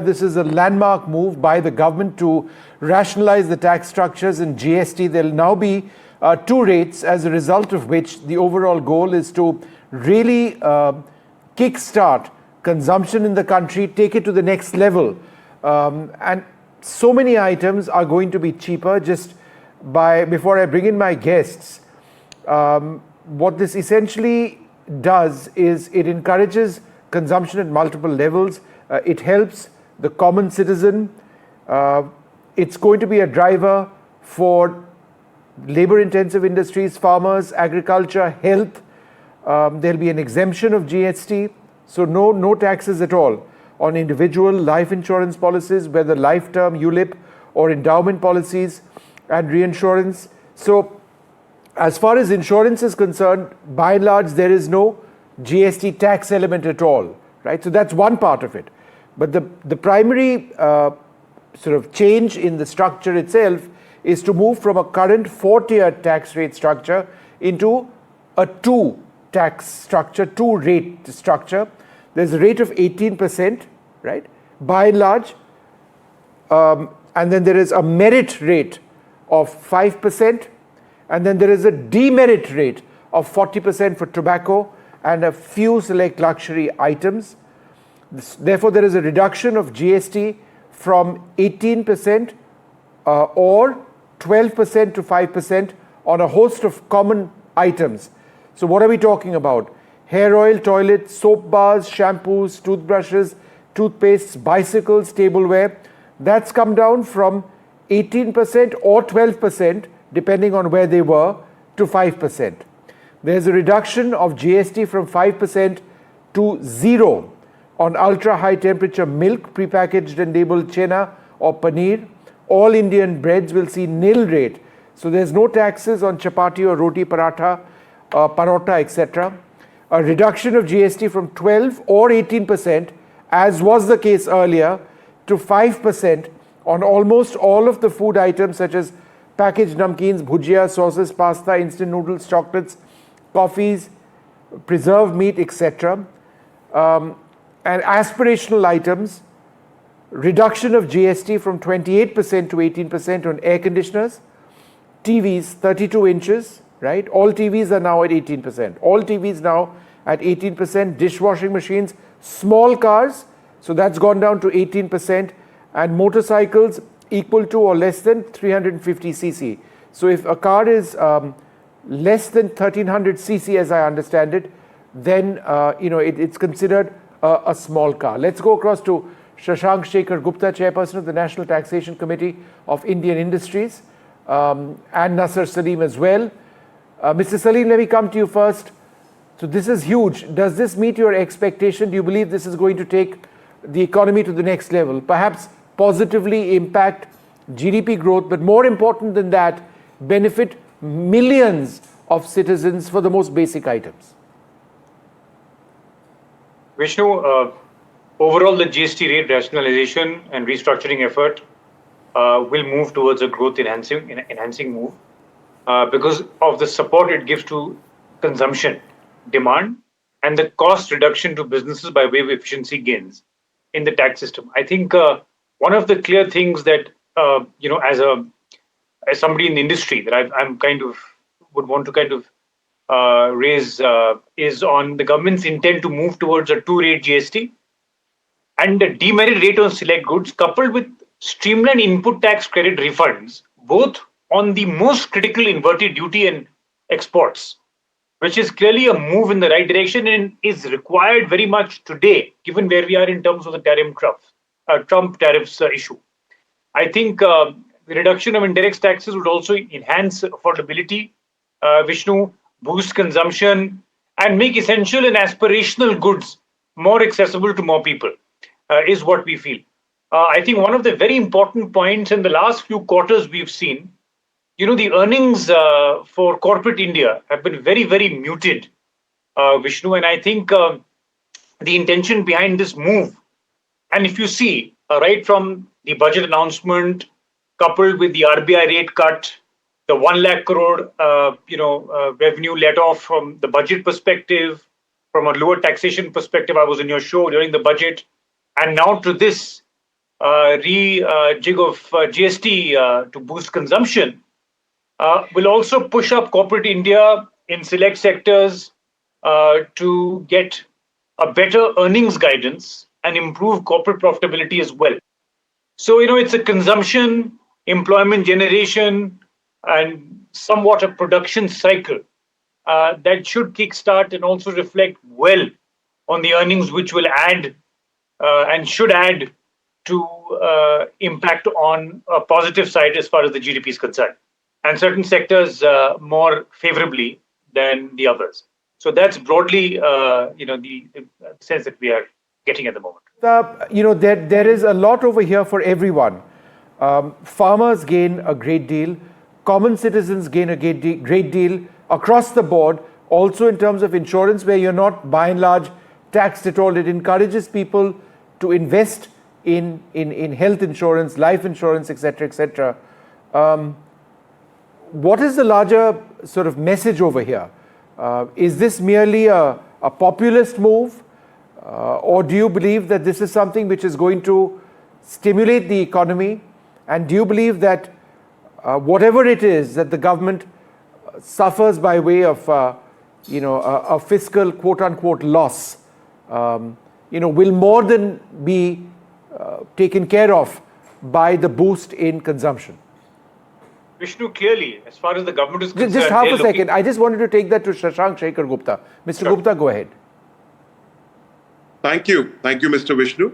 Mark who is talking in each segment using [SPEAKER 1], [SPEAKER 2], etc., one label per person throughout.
[SPEAKER 1] this is a landmark move by the government to rationalize the tax structures in GST. There will now be 2 rates, as a result of which the overall goal is to really kickstart consumption in the country, take it to the next level. And so many items are going to be cheaper. Before I bring in my guests, what this essentially does is it encourages consumption at multiple levels. It helps the common citizen. It's going to be a driver for labor-intensive industries, farmers, agriculture, health. There'll be an exemption of GST, so no taxes at all on individual life insurance policies, whether life term, ULIP, or endowment policies and reinsurance. So as far as insurance is concerned, by and large, there is no GST tax element at all, right? So that's one part of it. But the primary sort of change in the structure itself is to move from a current 4-tier tax rate structure into a 2-rate structure. There's a rate of 18%, right? By and large. And then there is a merit rate of 5%. And then there is a demerit rate of 40% for tobacco and a few select luxury items. Therefore, there is a reduction of GST from 18% or 12% to 5% on a host of common items. So what are we talking about? Hair oil, toilet, soap bars, shampoos, toothbrushes, toothpastes, bicycles, tableware. That's come down from 18% or 12%, depending on where they were, to 5%. There's a reduction of GST from 5% to 0 on ultra-high temperature milk, prepackaged and labeled chena or paneer. All Indian breads will see nil rate. So there's no taxes on chapati or roti, paratha, parota, etc. A reduction of GST from 12 or 18%, as was the case earlier, to 5% on almost all of the food items such as packaged namkeens, bhujia, sauces, pasta, instant noodles, chocolates, coffees, preserved meat, etc. And aspirational items, reduction of GST from 28% to 18% on air conditioners, TVs 32 inches, right? All TVs are now at 18%. All TVs now at 18%, dishwashing machines, small cars, so that's gone down to 18%, and motorcycles equal to or less than 350 cc. So if a car is less than 1300 cc, as I understand it, then it's considered a small car. Let's go across to Shashank Shekhar Gupta, Chairperson of the National Taxation Committee of Indian Industries, and Nasser Salim as well. Mr. Salim, let me come to you first. So this is huge. Does this meet your expectation? Do you believe this is going to take the economy to the next level, perhaps positively impact GDP growth, but more important than that, benefit millions of citizens for the most basic items?
[SPEAKER 2] Vishnu, overall the GST rate rationalization and restructuring effort will move towards a growth enhancing move because of the support it gives to consumption, demand, and the cost reduction to businesses by way of efficiency gains in the tax system. I think one of the clear things that as somebody in the industry that I'm kind of would want to kind of raise is on the government's intent to move towards a 2-rate GST and the demerit rate on select goods, coupled with streamlined input tax credit refunds, both on the most critical inverted duty and exports, which is clearly a move in the right direction and is required very much today, given where we are in terms of the Trump tariffs issue. I think the reduction of indirect taxes would also enhance affordability, Vishnu, boost consumption, and make essential and aspirational goods more accessible to more people, is what we feel. I think one of the very important points in the last few quarters we've seen, the earnings for corporate India have been very, very muted, Vishnu, and I think the intention behind this move, and if you see right from the budget announcement, coupled with the RBI rate cut, the 1 lakh crore, revenue let off from the budget perspective, from a lower taxation perspective, I was in your show during the budget, and now to this, rejig of GST to boost consumption will also push up corporate India in select sectors to get a better earnings guidance and improve corporate profitability as well. So, it's a consumption, employment generation, and somewhat a production cycle that should kickstart and also reflect well on the earnings, which will add and should add to impact on a positive side as far as the GDP is concerned, and certain sectors more favorably than the others. So that's broadly, the sense that we are getting at the moment.
[SPEAKER 1] There is a lot over here for everyone. Farmers gain a great deal. Common citizens gain a great deal across the board. Also in terms of insurance, where you're not by and large taxed at all. It encourages people to invest in health insurance, life insurance, etc., etc. What is the larger sort of message over here? Is this merely a populist move? Or do you believe that this is something which is going to stimulate the economy? And do you believe that whatever it is that the government suffers by way of a fiscal quote-unquote loss, will more than be taken care of by the boost in consumption?
[SPEAKER 2] Vishnu, clearly, as far as the government is concerned...
[SPEAKER 1] Just half a second. I just wanted to take that to Shashank Shekhar Gupta. Mr.
[SPEAKER 2] Sure.
[SPEAKER 1] Gupta, go ahead.
[SPEAKER 3] Thank you. Thank you, Mr. Vishnu.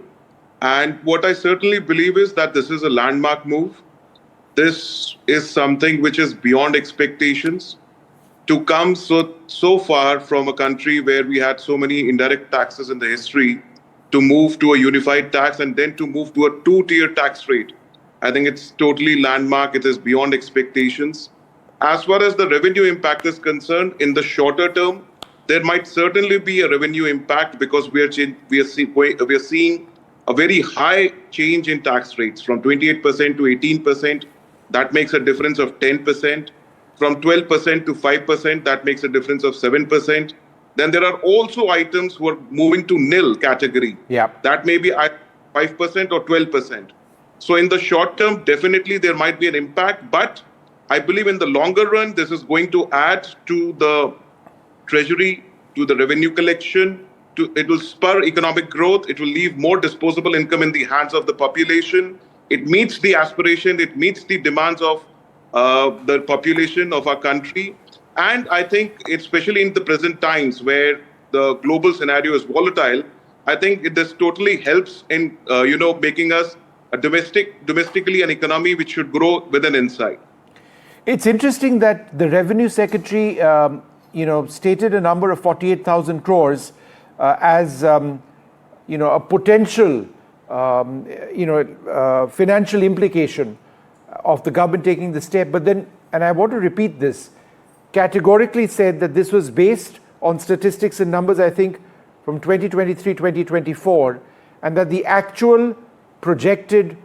[SPEAKER 3] And what I certainly believe is that this is a landmark move. This is something which is beyond expectations. To come so far from a country where we had so many indirect taxes in the history, to move to a unified tax and then to move to a two-tier tax rate, I think it's totally landmark. It is beyond expectations. As far as the revenue impact is concerned, in the shorter term, there might certainly be a revenue impact because we are seeing a very high change in tax rates from 28% to 18%. That makes a difference of 10%. From 12% to 5%, that makes a difference of 7%. Then there are also items who are moving to nil category.
[SPEAKER 1] Yeah.
[SPEAKER 3] That may be 5% or 12%. So in the short term, definitely there might be an impact. But I believe in the longer run, this is going to add to the treasury, to the revenue collection. It will spur economic growth. It will leave more disposable income in the hands of the population. It meets the aspiration. It meets the demands of the population of our country. And I think, especially in the present times where the global scenario is volatile, I think this totally helps in making us a domestically an economy which should grow with an insight.
[SPEAKER 1] It's interesting that the Revenue Secretary stated a number of 48,000 crores as a potential financial implication of the government taking the step. But then, and I want to repeat this, categorically said that this was based on statistics and numbers, I think, from 2023, 2024, and that the actual projected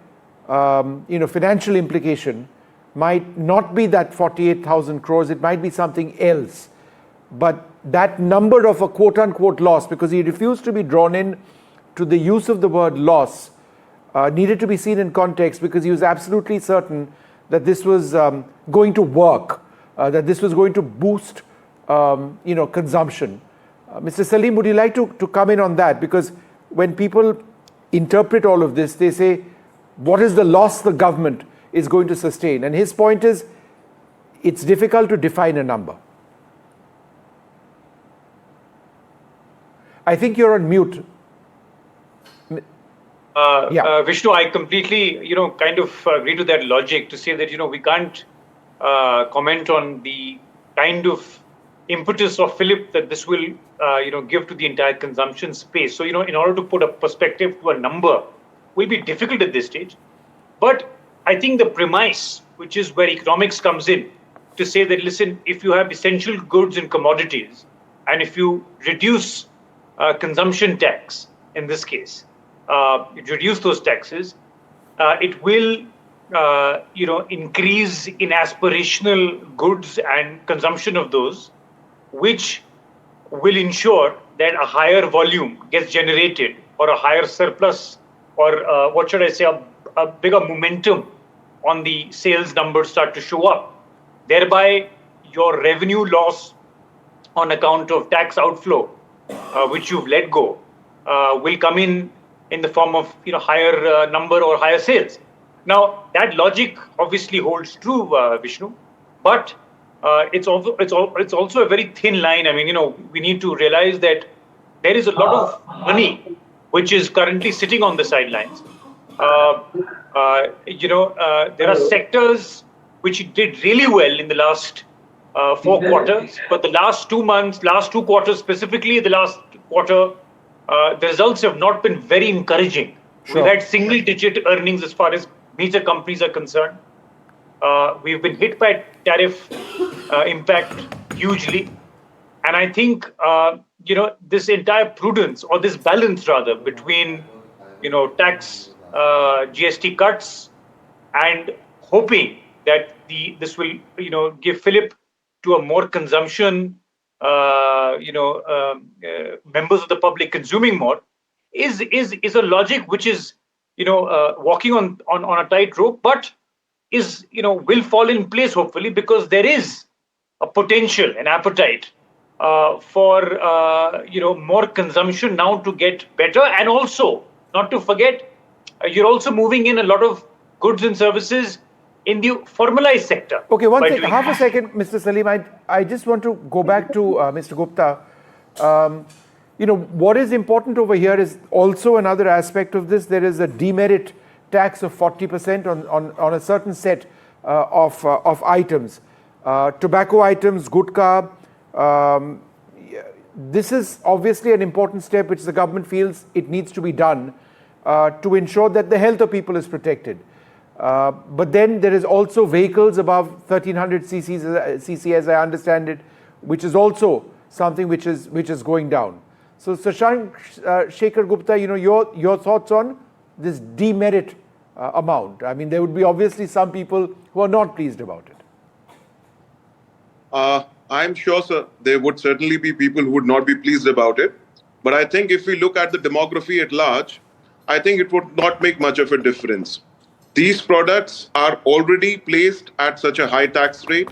[SPEAKER 1] financial implication might not be that 48,000 crores, it might be something else. But that number of a quote-unquote loss, because he refused to be drawn in to the use of the word loss, needed to be seen in context, because he was absolutely certain that this was going to work, that this was going to boost consumption. Mr. Salim, would you like to come in on that? Because when people interpret all of this, they say, what is the loss the government is going to sustain? And his point is, it's difficult to define a number. I think you're on mute.
[SPEAKER 2] Vishnu, I completely, kind of agree to that logic to say that, we can't comment on the kind of impetus or fillip that this will, give to the entire consumption space. So, in order to put a perspective to a number will be difficult at this stage. But I think the premise, which is where economics comes in, to say that, listen, if you have essential goods and commodities, and if you reduce consumption tax, in this case, reduce those taxes, it will, increase in aspirational goods and consumption of those, which will ensure that a higher volume gets generated or a higher surplus or what should I say, a bigger momentum on the sales numbers start to show up. Thereby, your revenue loss on account of tax outflow, which you've let go, will come in the form of higher number or higher sales. Now that logic obviously holds true, Vishnu, but it's also a very thin line. I mean, we need to realize that there is a lot of money which is currently sitting on the sidelines. There are sectors which did really well in the last 4 quarters, but the last 2 months, last 2 quarters specifically, the last quarter, the results have not been very encouraging.
[SPEAKER 1] Sure.
[SPEAKER 2] We've had single-digit earnings as far as major companies are concerned. We've been hit by tariff impact hugely, and I think this entire prudence, or this balance rather, between tax, GST cuts, and hoping that this will give fillip to a more consumption, members of the public consuming more, is a logic which is walking on a tightrope, but is will fall in place hopefully, because there is a potential, an appetite for more consumption now to get better, and also not to forget, you're also moving in a lot of goods and services in the formalized sector.
[SPEAKER 1] Okay, half a second, Mr. Salim. I just want to go back to Mr. Gupta. What is important over here is also another aspect of this. There is a demerit tax of 40% on a certain set of items. Tobacco items, gutka. This is obviously an important step which the government feels it needs to be done to ensure that the health of people is protected. But then there is also vehicles above 1300 cc, as I understand it, which is also something which is going down. So Shashank Shekhar Gupta, your thoughts on this demerit amount? I mean, there would be obviously some people who are not pleased about it.
[SPEAKER 3] I'm sure, sir, there would certainly be people who would not be pleased about it. But I think if we look at the demography at large, I think it would not make much of a difference. These products are already placed at such a high tax rate.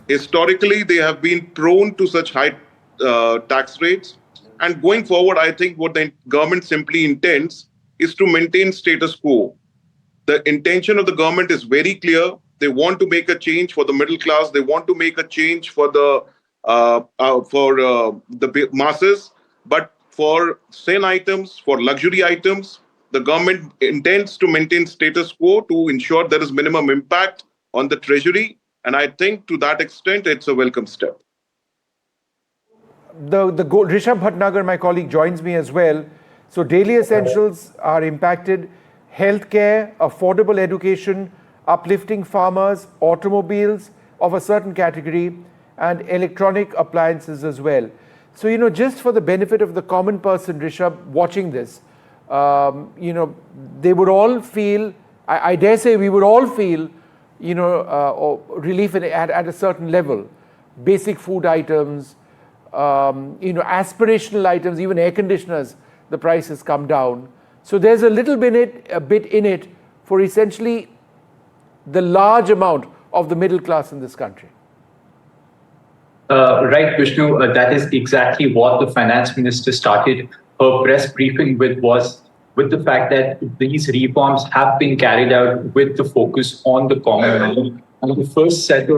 [SPEAKER 3] Historically, they have been prone to such high tax rates. And going forward, I think what the government simply intends is to maintain status quo. The intention of the government is very clear. They want to make a change for the middle class. They want to make a change for the masses. But for thin items, for luxury items, the government intends to maintain status quo to ensure there is minimum impact on the treasury. And I think to that extent, it's a welcome step.
[SPEAKER 1] Rishabh Bhatnagar, my colleague, joins me as well. So daily essentials are impacted. Healthcare, affordable education, uplifting farmers, automobiles of a certain category, and electronic appliances as well. So, just for the benefit of the common person, Rishabh, watching this, they would all feel, I dare say we would all feel, relief at a certain level. Basic food items, aspirational items, even air conditioners, the price has come down. So there's a bit in it for essentially the large amount of the middle class in this country.
[SPEAKER 4] Right, Vishnu, that is exactly what the finance minister started her press briefing with the fact that these reforms have been carried out with the focus on the common man. And the first set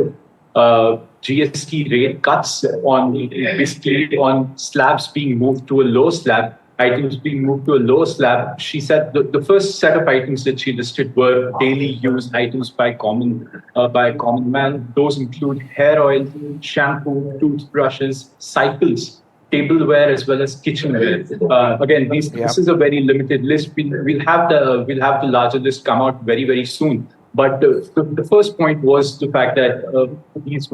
[SPEAKER 4] of GST rate cuts on slabs being moved to a low slab, items being moved to a low slab. She said the first set of items that she listed were daily use items by common man. Those include hair oil, shampoo, toothbrushes, cycles, tableware, as well as kitchenware. Again, this is a very limited list. We'll have the larger list come out very, very soon. But the first point was the fact that these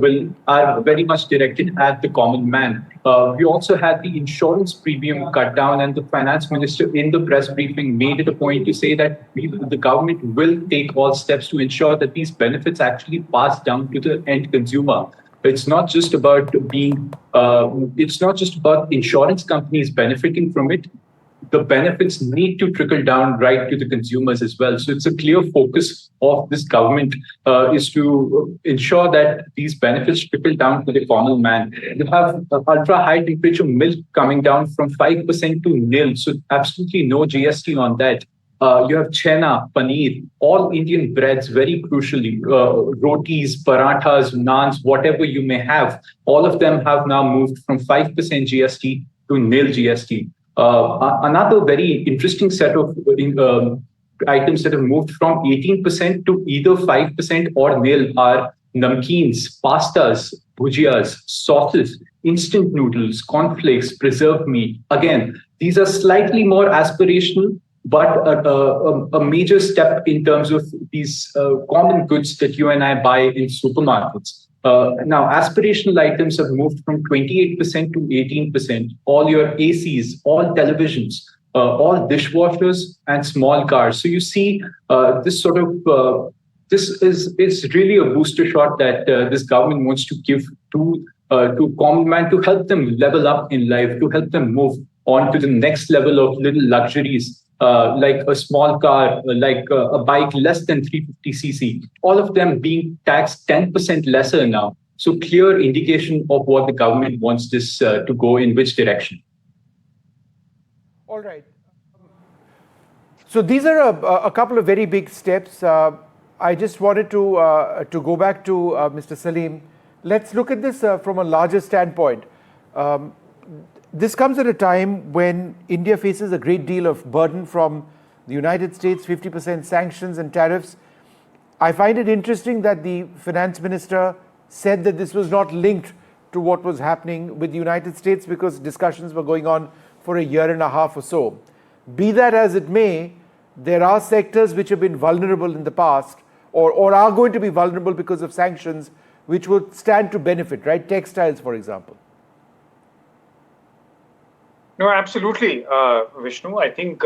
[SPEAKER 4] are very much directed at the common man. We also had the insurance premium cut down, and the finance minister in the press briefing made it a point to say that the government will take all steps to ensure that these benefits actually pass down to the end consumer. It's not just about insurance companies benefiting from it. the benefits need to trickle down right to the consumers as well. So it's a clear focus of this government is to ensure that these benefits trickle down to the common man. You have ultra high temperature milk coming down from 5% to nil, so absolutely no GST on that. You have chena, paneer, all Indian breads, very crucially, rotis, parathas, naans, whatever you may have, all of them have now moved from 5% GST to nil GST. Another very interesting set of items that have moved from 18% to either 5% or nil are namkeens, pastas, bhujiyas, sauces, instant noodles, cornflakes, preserved meat. Again, these are slightly more aspirational, but a major step in terms of these common goods that you and I buy in supermarkets. Now, aspirational items have moved from 28% to 18%. All your ACs, all televisions, all dishwashers, and small cars. So you see, this is really a booster shot that this government wants to give to common man to help them level up in life, to help them move on to the next level of little luxuries. Like a small car, like a bike less than 350cc, all of them being taxed 10% lesser now. So clear indication of what the government wants this to go in which direction.
[SPEAKER 1] All right. So these are a couple of very big steps. I just wanted to go back to Mr. Salim. Let's look at this from a larger standpoint. This comes at a time when India faces a great deal of burden from the United States, 50% sanctions and tariffs. I find it interesting that the finance minister said that this was not linked to what was happening with the United States because discussions were going on for a year and a half or so. Be that as it may, there are sectors which have been vulnerable in the past or are going to be vulnerable because of sanctions, which would stand to benefit, right? Textiles, for example.
[SPEAKER 2] No, absolutely, Vishnu. I think,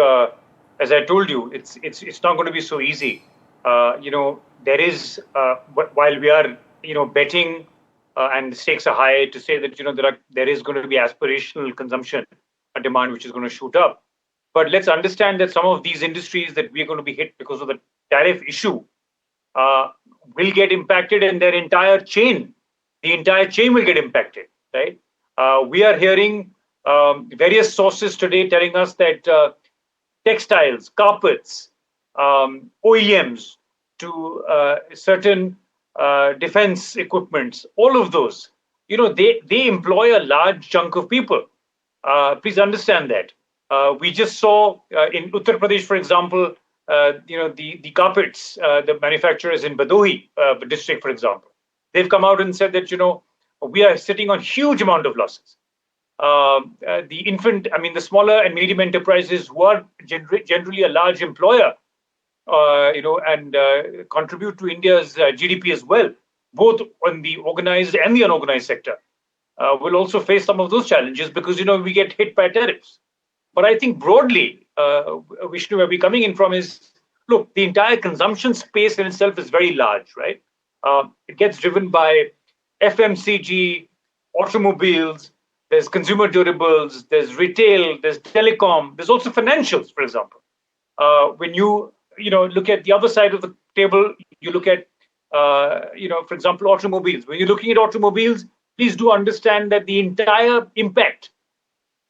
[SPEAKER 2] as I told you, it's not going to be so easy. There is while we are betting and the stakes are high to say that there is going to be aspirational consumption, a demand which is going to shoot up. But let's understand that some of these industries that we are going to be hit because of the tariff issue will get impacted, and the entire chain will get impacted. Right? We are hearing various sources today telling us that textiles, carpets, OEMs to certain defense equipments, all of those, they employ a large chunk of people. Please understand that. We just saw in Uttar Pradesh, for example, the carpets, the manufacturers in Bhadohi district, for example, they've come out and said that, we are sitting on huge amount of losses. The smaller and medium enterprises who are generally a large employer, and contribute to India's GDP as well, both on the organized and the unorganized sector, will also face some of those challenges because, we get hit by tariffs. But I think broadly, Vishnu, where we're coming in from is, look, the entire consumption space in itself is very large, right? It gets driven by FMCG, automobiles, there's consumer durables, there's retail, there's telecom, there's also financials, for example. When you look at the other side of the table, you look at, for example, automobiles. When you're looking at automobiles, please do understand that the entire impact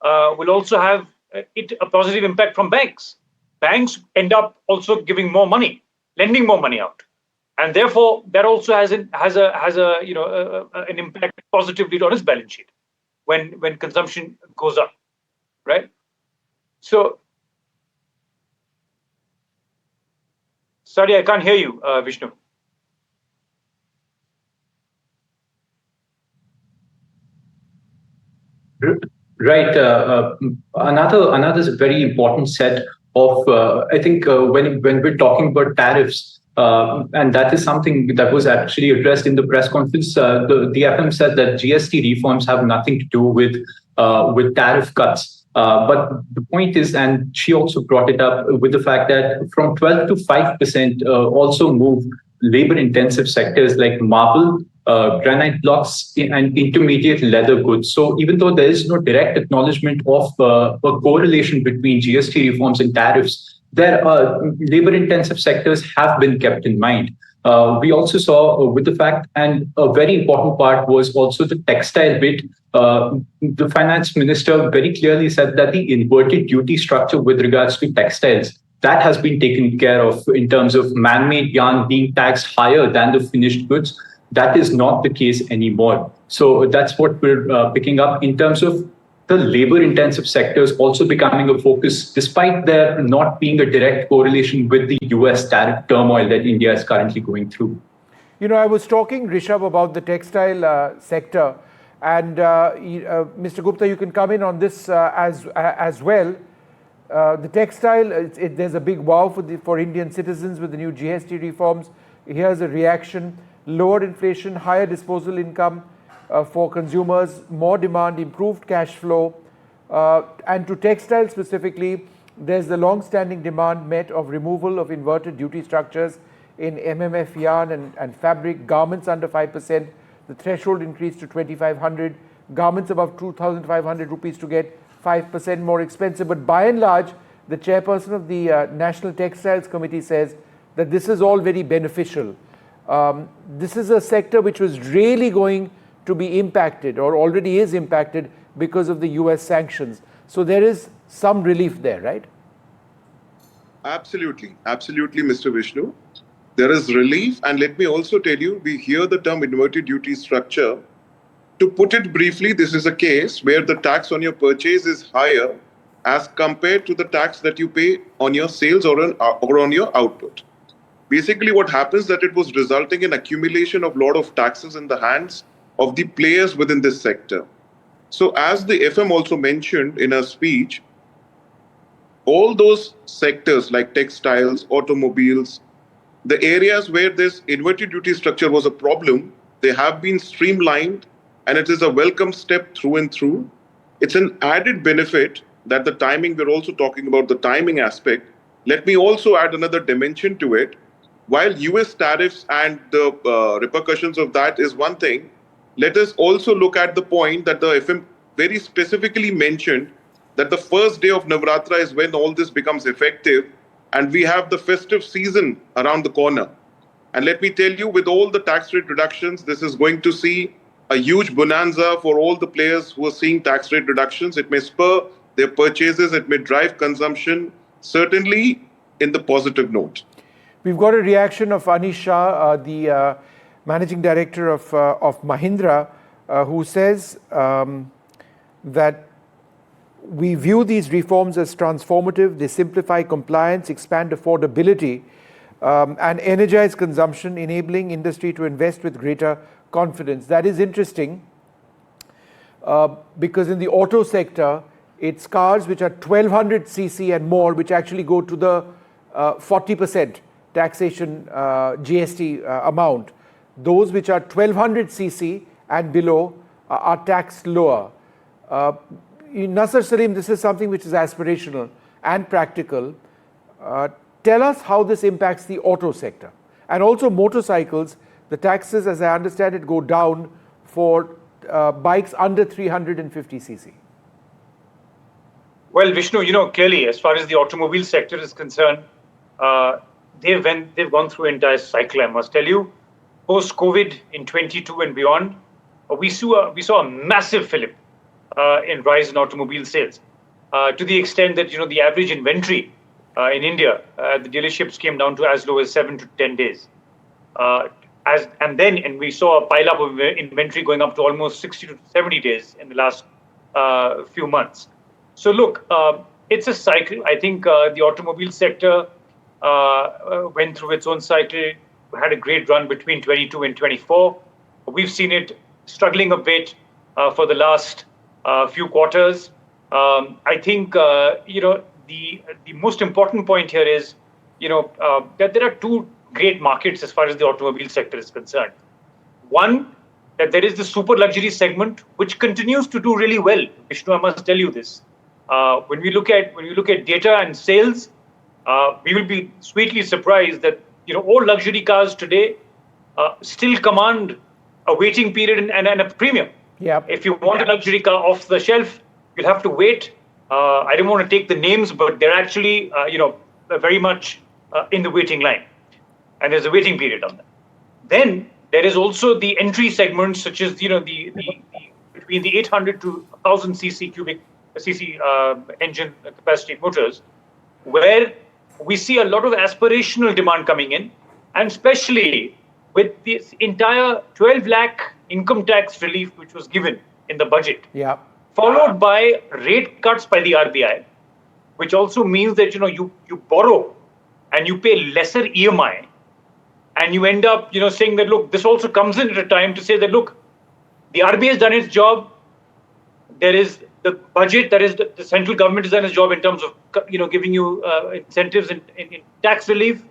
[SPEAKER 2] will also have a positive impact from banks. Banks end up also giving more money, lending more money out, and therefore that also has an impact positively on its balance sheet when consumption goes up, right? So, sorry, I can't hear you, Vishnu.
[SPEAKER 4] Right. Another very important set of, I think, when we're talking about tariffs, and that is something that was actually addressed in the press conference. The FM said that GST reforms have nothing to do with tariff cuts. But the point is, and she also brought it up with the fact that from 12 to 5% also move labor-intensive sectors like marble, granite blocks, and intermediate leather goods. So even though there is no direct acknowledgement of a correlation between GST reforms and tariffs, there are labor-intensive sectors have been kept in mind. We also saw with the fact, and a very important part was also the textile bit. The finance minister very clearly said that the inverted duty structure with regards to textiles, that has been taken care of in terms of man-made yarn being taxed higher than the finished goods. That is not the case anymore. So that's what we're picking up in terms of the labor-intensive sectors also becoming a focus, despite there not being a direct correlation with the US tariff turmoil that India is currently going through.
[SPEAKER 1] You know, I was talking, Rishabh, about the textile sector, and Mr. Gupta, you can come in on this as well. The textile, there's a big wow for Indian citizens with the new GST reforms. Here's a reaction: lower inflation, higher disposable income for consumers, more demand, improved cash flow. And to textiles specifically, there's the long-standing demand met of removal of inverted duty structures in MMF yarn and fabric, garments under 5%, the threshold increased to 2,500, garments above 2,500 rupees to get 5% more expensive. But by and large, the chairperson of the National Textiles Committee says that this is all very beneficial. This is a sector which was really going to be impacted, or already is impacted, because of the US sanctions. So there is some relief there, right?
[SPEAKER 3] Absolutely, Mr. Vishnu. There is relief, and let me also tell you, we hear the term inverted duty structure. To put it briefly, this is a case where the tax on your purchase is higher as compared to the tax that you pay on your sales or on your output. Basically, what happens that it was resulting in accumulation of lot of taxes in the hands of the players within this sector. So as the FM also mentioned in her speech, all those sectors like textiles, automobiles, the areas where this inverted duty structure was a problem, they have been streamlined, and it is a welcome step through and through. It's an added benefit that the timing, we're also talking about the timing aspect. Let me also add another dimension to it. While US tariffs and the repercussions of that is one thing, let us also look at the point that the FM very specifically mentioned that the first day of Navratri is when all this becomes effective, and we have the festive season around the corner. And let me tell you, with all the tax rate reductions, this is going to see a huge bonanza for all the players who are seeing tax rate reductions. It may spur their purchases, it may drive consumption, certainly in the positive note.
[SPEAKER 1] We've got a reaction of Anish Shah, the managing director of Mahindra, who says that we view these reforms as transformative. They simplify compliance, expand affordability, and energize consumption, enabling industry to invest with greater confidence. That is interesting because in the auto sector, it's cars which are 1200 cc and more, which actually go to the 40% taxation GST amount. Those which are 1200 cc and below are taxed lower. Nasser Salim, this is something which is aspirational and practical. Tell us how this impacts the auto sector. And also motorcycles, the taxes, as I understand it, go down for bikes under 350 cc.
[SPEAKER 2] Well, Vishnu, clearly, as far as the automobile sector is concerned, they've gone through an entire cycle, I must tell you. Post-COVID in 22 and beyond, we saw a massive fillip in rise in automobile sales, to the extent that the average inventory in India at the dealerships came down to as low as 7 to 10 days. And we saw a pile up of inventory going up to almost 60 to 70 days in the last few months. So look, it's a cycle. I think the automobile sector went through its own cycle, had a great run between 22 and 24. We've seen it struggling a bit for the last few quarters. I think the most important point here is that there are two great markets as far as the automobile sector is concerned. One, that there is the super luxury segment which continues to do really well. Vishnu, I must tell you this. When you look at data and sales, we will be sweetly surprised that all luxury cars today still command a waiting period and a premium.
[SPEAKER 1] Yeah.
[SPEAKER 2] If you want a luxury car off the shelf, you'll have to wait. I don't want to take the names, but they're actually, very much in the waiting line. And there's a waiting period on that. Then there is also the entry segments, such as, the between the 800 to 1000 cc engine capacity motors, where we see a lot of aspirational demand coming in, and especially with this entire 12 lakh income tax relief which was given in the budget, followed by rate cuts by the RBI, which also means that you borrow and you pay lesser EMI, and you end up saying that, look, this also comes in at a time to say that, look, the RBI has done its job. There is the budget, that is the central government has done its job in terms of giving you incentives in tax relief.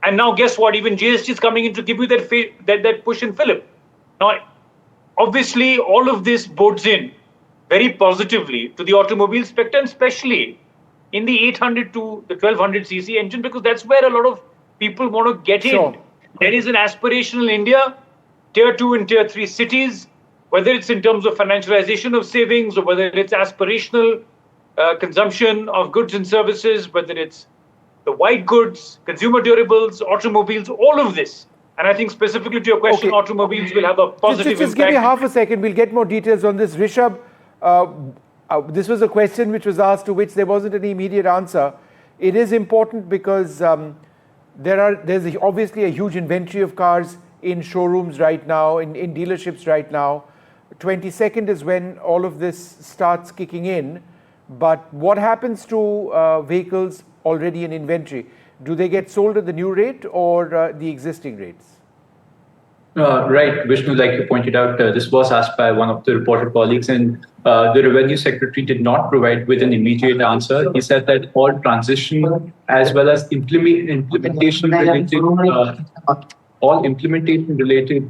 [SPEAKER 2] And now guess what? Even GST is coming in to give you that push and fillip. Now, obviously, all of this bodes in very positively to the automobile sector, and especially in the 800 to the 1200 cc engine, because that's where a lot of people want to get in. There is an aspirational India, tier 2 and tier 3 cities, whether it's in terms of financialization of savings or whether it's aspirational consumption of goods and services, whether it's the white goods, consumer durables, automobiles, all of this. And I think specifically to your question, automobiles will have a positive impact.
[SPEAKER 1] Just give me half a second. We'll get more details on this. Rishabh, this was a question which was asked to which there wasn't any immediate answer. It is important because there's obviously a huge inventory of cars in showrooms right now, in dealerships right now. 22nd is when all of this starts kicking in. But what happens to vehicles already in inventory? Do they get sold at the new rate or the existing rates?
[SPEAKER 4] Right, Vishnu, like you pointed out, this was asked by one of the reporter colleagues, and the Revenue Secretary did not provide with an immediate answer. He said that all transition as well as implementation related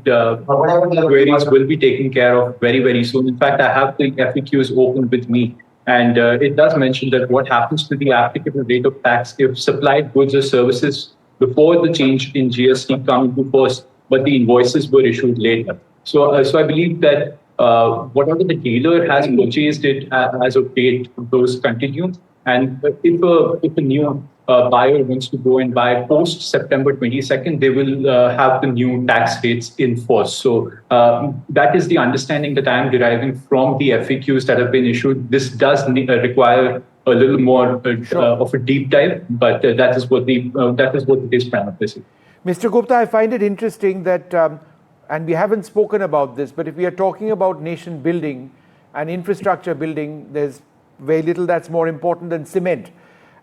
[SPEAKER 4] queries will be taken care of very, very soon. In fact, I have the FAQs open with me. And it does mention that what happens to the applicable rate of tax if supplied goods or services before the change in GST come into force, but the invoices were issued later. So I believe that whatever the dealer has purchased it as of date, those continue. And if a new buyer wants to go and buy post September 22nd, they will have the new tax rates in force. So that is the understanding that I am deriving from the FAQs that have been issued. This does require a little more of a deep dive, but that is what it is primarily.
[SPEAKER 1] Mr. Gupta, I find it interesting that, and we haven't spoken about this, but if we are talking about nation building and infrastructure building, there's very little that's more important than cement.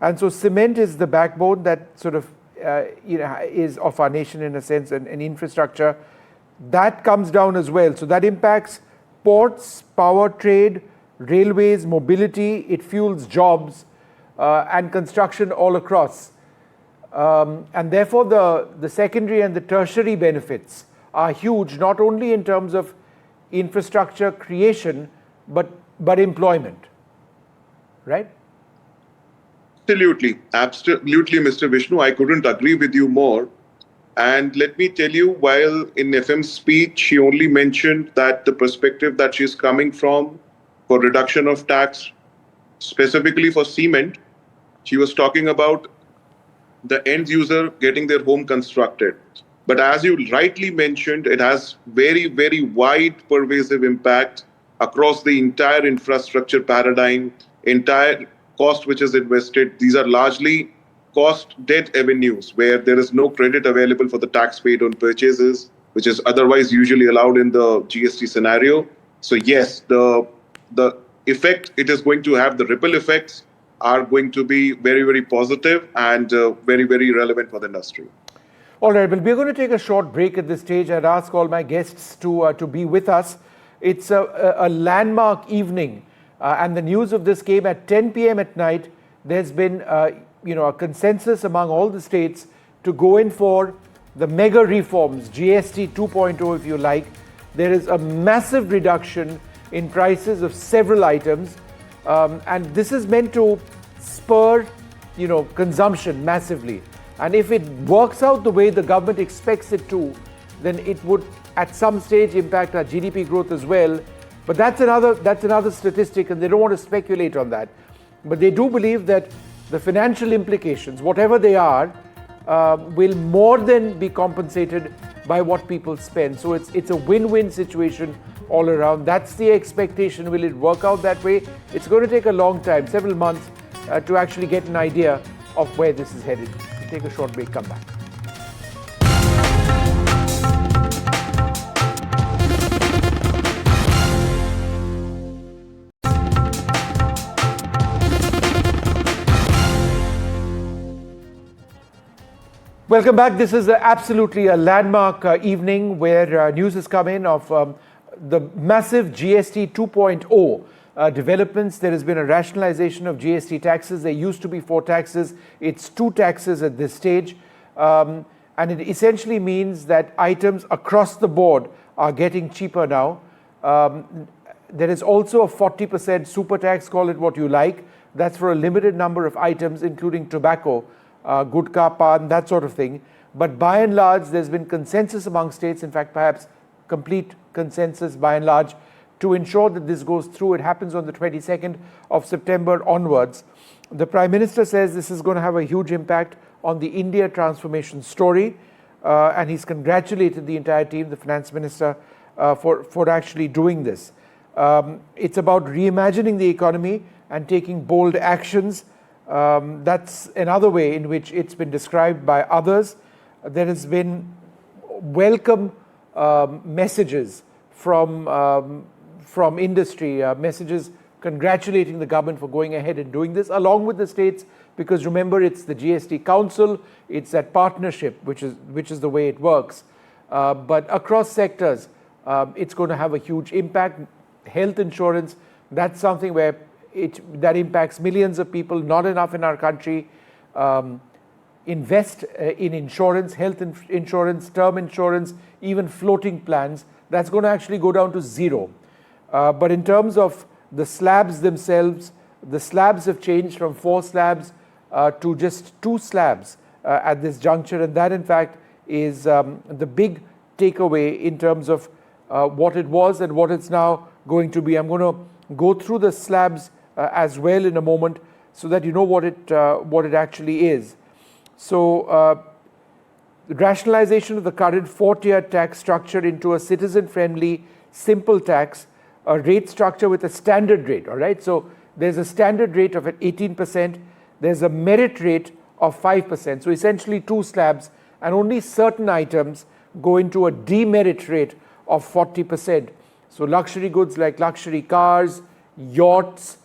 [SPEAKER 1] And so cement is the backbone that sort of is of our nation in a sense, and infrastructure. That comes down as well. So that impacts ports, power trade, railways, mobility. It fuels jobs and construction all across. And therefore the secondary and the tertiary benefits are huge, not only in terms of infrastructure creation, but employment. Right?
[SPEAKER 3] Absolutely, Mr. Vishnu. I couldn't agree with you more. And let me tell you, while in FM's speech, she only mentioned that the perspective that she's coming from for reduction of tax, specifically for cement, she was talking about the end user getting their home constructed. But as you rightly mentioned, it has very, very wide pervasive impact across the entire infrastructure paradigm, entire cost which is invested. These are largely cost debt avenues where there is no credit available for the tax paid on purchases, which is otherwise usually allowed in the GST scenario. So yes, the effect it is going to have, the ripple effects are going to be very, very positive and very, very relevant for the industry.
[SPEAKER 1] All right, well, we're going to take a short break at this stage. I'd ask all my guests to be with us. It's a landmark evening, and the news of this came at 10 p.m. at night. There's been a consensus among all the states to go in for the mega reforms, GST 2.0 if you like. There is a massive reduction in prices of several items, and this is meant to spur consumption massively. And if it works out the way the government expects it to, then it would at some stage impact our GDP growth as well. But that's another statistic, and they don't want to speculate on that. But they do believe that the financial implications, whatever they are, will more than be compensated by what people spend. So it's a win-win situation all around. That's the expectation. Will it work out that way? It's going to take a long time, several months, to actually get an idea of where this is headed. We'll take a short break, come back. Welcome back. This is absolutely a landmark evening where news has come in of the massive GST 2.0 developments. There has been a rationalization of GST taxes. There used to be 4 taxes. It's 2 taxes at this stage. And it essentially means that items across the board are getting cheaper now. There is also a 40% super tax, call it what you like. That's for a limited number of items, including tobacco, gudka, pan, that sort of thing. But by and large, there's been consensus among states, in fact, perhaps complete consensus by and large, to ensure that this goes through. It happens on the 22nd of September onwards. The Prime Minister says this is going to have a huge impact on the India transformation story, and he's congratulated the entire team, the Finance Minister, for actually doing this. It's about reimagining the economy and taking bold actions. That's another way in which it's been described by others. There has been welcome messages from industry, messages congratulating the government for going ahead and doing this, along with the states, because remember, it's the GST Council, it's that partnership, which is the way it works. But across sectors, it's going to have a huge impact. Health insurance, that's something where that impacts millions of people, not enough in our country. Invest in insurance, health insurance, term insurance, even floating plans. That's going to actually go down to 0. But in terms of the slabs themselves, the slabs have changed from 4 slabs to just 2 slabs at this juncture. And that, in fact, is the big takeaway in terms of what it was and what it's now going to be. I'm going to go through the slabs as well in a moment, so that you know what it actually is. So, the rationalization of the current 4-tier tax structure into a citizen-friendly, simple tax, a rate structure with a standard rate. All right. So there's a standard rate of 18%. There's a merit rate of 5%. So essentially 2 slabs, and only certain items go into a demerit rate of 40%. So luxury goods like luxury cars, yachts,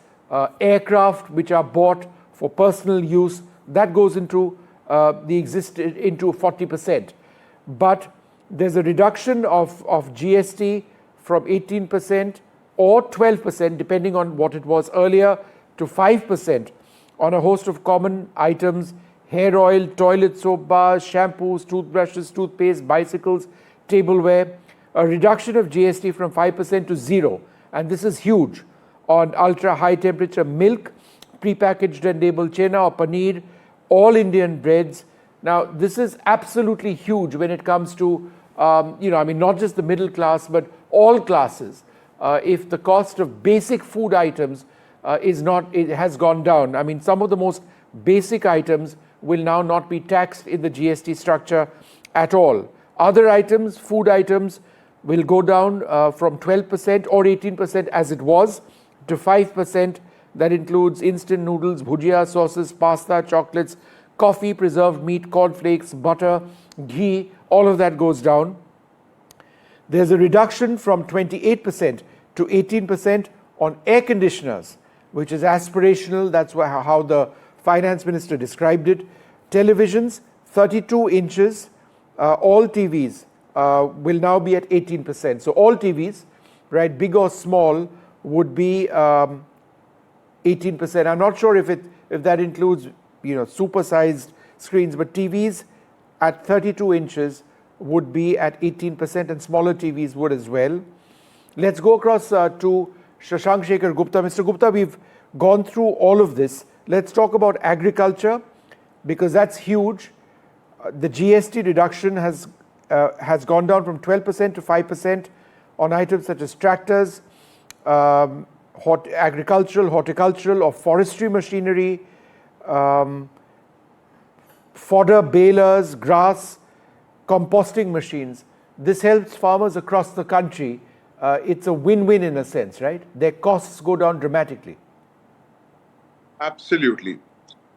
[SPEAKER 1] aircraft which are bought for personal use, that goes into into 40%. But there's a reduction of GST from 18% or 12%, depending on what it was earlier, to 5% on a host of common items: hair oil, toilet soap bars, shampoos, toothbrushes, toothpaste, bicycles, tableware. A reduction of GST from 5% to 0, and this is huge, on ultra high temperature milk, prepackaged and labeled chena or paneer, all Indian breads. Now, this is absolutely huge when it comes to, not just the middle class, but all classes. If the cost of basic food items it has gone down. I mean, some of the most basic items will now not be taxed in the GST structure at all. Other items, food items, will go down from 12% or 18% as it was to 5%. That includes instant noodles, bhujia, sauces, pasta, chocolates, coffee, preserved meat, cornflakes, butter, ghee. All of that goes down. There's a reduction from 28% to 18% on air conditioners, which is aspirational. That's how the finance minister described it. Televisions, 32 inches, all TVs will now be at 18%. So all TVs, right, big or small, would be 18%. I'm not sure if that includes super-sized screens, but TVs at 32 inches would be at 18%, and smaller TVs would as well. Let's go across to Shashank Shekhar Gupta. Mr. Gupta, we've gone through all of this. Let's talk about agriculture, because that's huge. The GST reduction has has gone down from 12% to 5% on items such as tractors, agricultural, horticultural or forestry machinery, fodder balers, grass, composting machines. This helps farmers across the country. It's a win-win in a sense, right? Their costs go down dramatically.
[SPEAKER 3] Absolutely.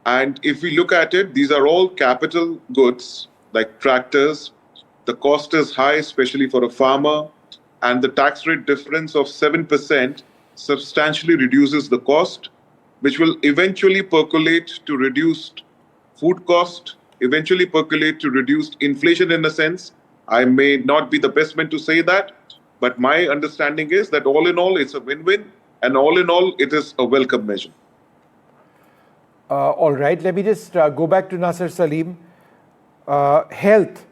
[SPEAKER 3] And if we look at it, these are all capital goods like tractors. The cost is high, especially for a farmer, and the tax rate difference of 7% substantially reduces the cost, which will eventually percolate to reduced food cost, eventually percolate to reduced inflation in a sense. I may not be the best man to say that, but my understanding is that all in all, it's a win-win, and all in all, it is a welcome measure.
[SPEAKER 1] All right, let me just go back to Nasser Salim. Health,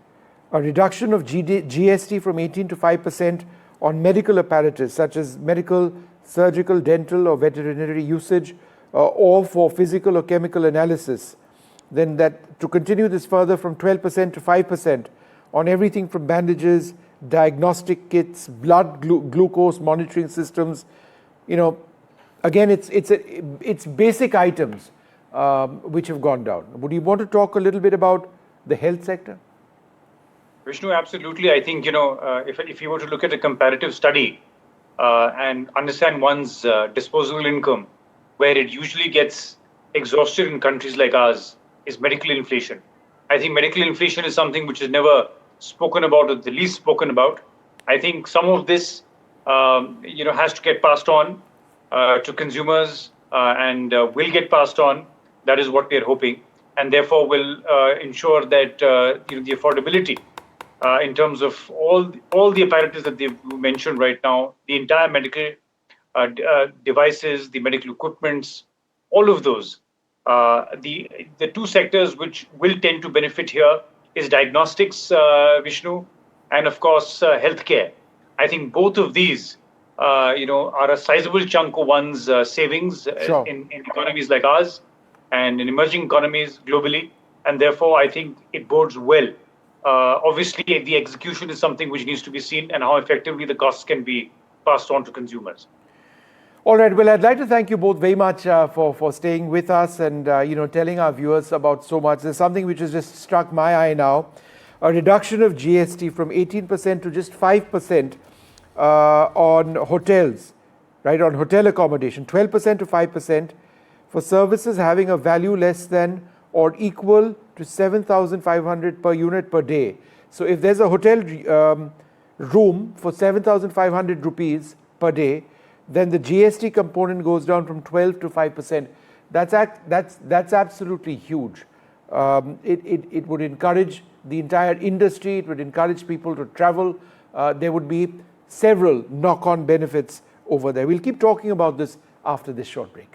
[SPEAKER 1] a reduction of GST from 18 to 5% on medical apparatus such as medical, surgical, dental or veterinary usage or for physical or chemical analysis. Then that to continue this further from 12% to 5% on everything from bandages, diagnostic kits, blood glucose monitoring systems. You know, again, it's basic items which have gone down. Would you want to talk a little bit about the health sector?
[SPEAKER 2] Vishnu, absolutely. I think, if you were to look at a comparative study and understand one's disposable income, where it usually gets exhausted in countries like ours, is medical inflation. I think medical inflation is something which is never spoken about, or the least spoken about. I think some of this, has to get passed on to consumers and will get passed on. That is what we are hoping, and therefore will ensure that the affordability in terms of all the apparatus that they've mentioned right now, the entire medical devices, the medical equipments, all of those. The two sectors which will tend to benefit here is diagnostics, Vishnu, and of course healthcare. I think both of these, are a sizable chunk of one's savings
[SPEAKER 1] Sure.
[SPEAKER 2] in economies like ours and in emerging economies globally, and therefore I think it bodes well. Obviously, the execution is something which needs to be seen, and how effectively the costs can be passed on to consumers.
[SPEAKER 1] All right. Well, I'd like to thank you both very much for staying with us and telling our viewers about so much. There's something which has just struck my eye now: a reduction of GST from 18% to just 5% on hotels, right? On hotel accommodation, 12% to 5% for services having a value less than or equal to 7,500 per unit per day. So if there's a hotel room for 7,500 rupees per day, then the GST component goes down from 12 to 5%. That's absolutely huge. It would encourage the entire industry. It would encourage people to travel. There would be several knock-on benefits over there. We'll keep talking about this after this short break.